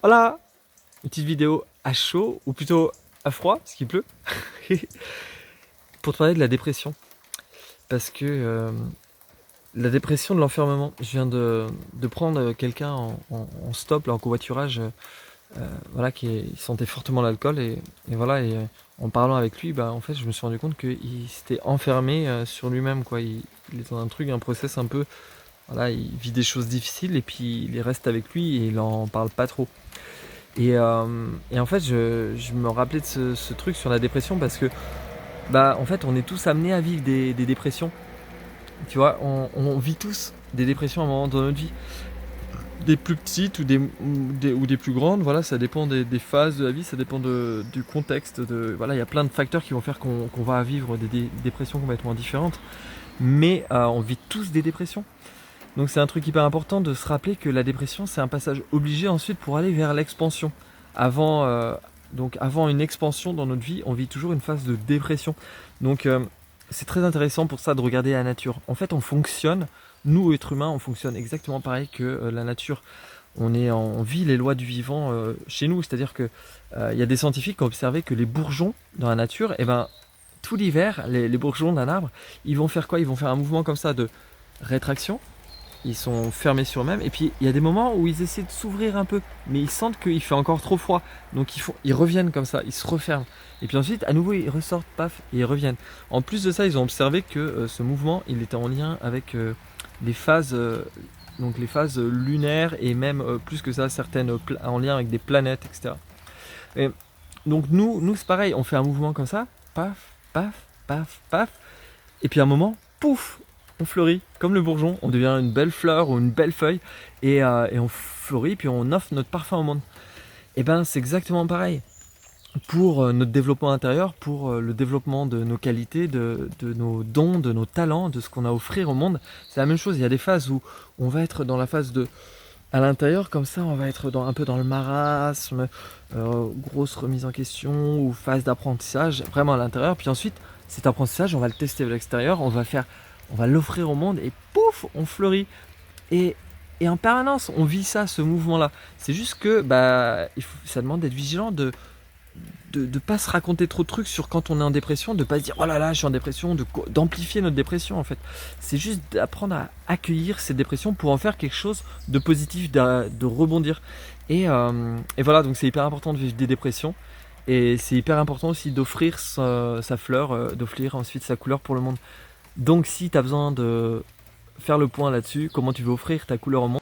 Voilà, une petite vidéo à chaud, ou plutôt à froid, parce qu'il pleut, pour te parler de la dépression. Parce que la dépression de l'enfermement, je viens de prendre quelqu'un en stop, là, en covoiturage, voilà, il sentait fortement l'alcool, et voilà, en parlant avec lui, bah, en fait, je me suis rendu compte qu'il s'était enfermé sur lui-même, quoi. Il est dans un truc, un process un peu, voilà, il vit des choses difficiles, et puis il reste avec lui, et il en parle pas trop. Et en fait, je me rappelais de ce truc sur la dépression parce que, bah, en fait, on est tous amenés à vivre des dépressions. Tu vois, on vit tous des dépressions à un moment dans notre vie. Des plus petites ou des plus grandes, voilà, ça dépend des phases de la vie, ça dépend du contexte. Voilà, il y a plein de facteurs qui vont faire qu'on va vivre des dépressions complètement différentes. Mais on vit tous des dépressions. Donc c'est un truc hyper important de se rappeler que la dépression, c'est un passage obligé ensuite pour aller vers l'expansion. Avant, donc avant une expansion dans notre vie, on vit toujours une phase de dépression. Donc c'est très intéressant pour ça de regarder la nature. En fait, on fonctionne, nous êtres humains, on fonctionne exactement pareil que la nature. On vit les lois du vivant chez nous, c'est-à-dire que il y a des scientifiques qui ont observé que les bourgeons dans la nature, eh ben, tout l'hiver, les bourgeons d'un arbre, ils vont faire quoi? Ils vont faire un mouvement comme ça de rétraction. Ils sont fermés sur eux-mêmes. Et puis il y a des moments où ils essaient de s'ouvrir un peu, mais ils sentent qu'il fait encore trop froid. Donc ils reviennent comme ça, ils se referment. Et puis ensuite, à nouveau, ils ressortent, paf, et ils reviennent. En plus de ça, ils ont observé que ce mouvement, il était en lien avec les phases, donc les phases lunaires et même plus que ça, certaines en lien avec des planètes, etc. Et donc nous c'est pareil, on fait un mouvement comme ça, paf, paf, paf, paf. Et puis à un moment, pouf, on fleurit, comme le bourgeon, on devient une belle fleur ou une belle feuille, et on fleurit, puis on offre notre parfum au monde. Et ben c'est exactement pareil. Pour notre développement intérieur, pour le développement de nos qualités, de nos dons, de nos talents, de ce qu'on a à offrir au monde, c'est la même chose. Il y a des phases où on va être dans la phase de... À l'intérieur, comme ça, on va être un peu dans le marasme, grosse remise en question, ou phase d'apprentissage, vraiment à l'intérieur. Puis ensuite, cet apprentissage, on va le tester à l'extérieur, on va l'offrir au monde, et pouf, on fleurit. Et, et en permanence, on vit ça, ce mouvement-là. C'est juste que bah, ça demande d'être vigilant, de pas se raconter trop de trucs sur quand on est en dépression, de pas se dire oh là là je suis en dépression, d'amplifier notre dépression en fait. C'est juste d'apprendre à accueillir cette dépression pour en faire quelque chose de positif, de rebondir. Et voilà, donc c'est hyper important de vivre des dépressions. Et c'est hyper important aussi d'offrir sa fleur, d'offrir ensuite sa couleur pour le monde. Donc si tu as besoin de faire le point là-dessus, comment tu veux offrir ta couleur au monde,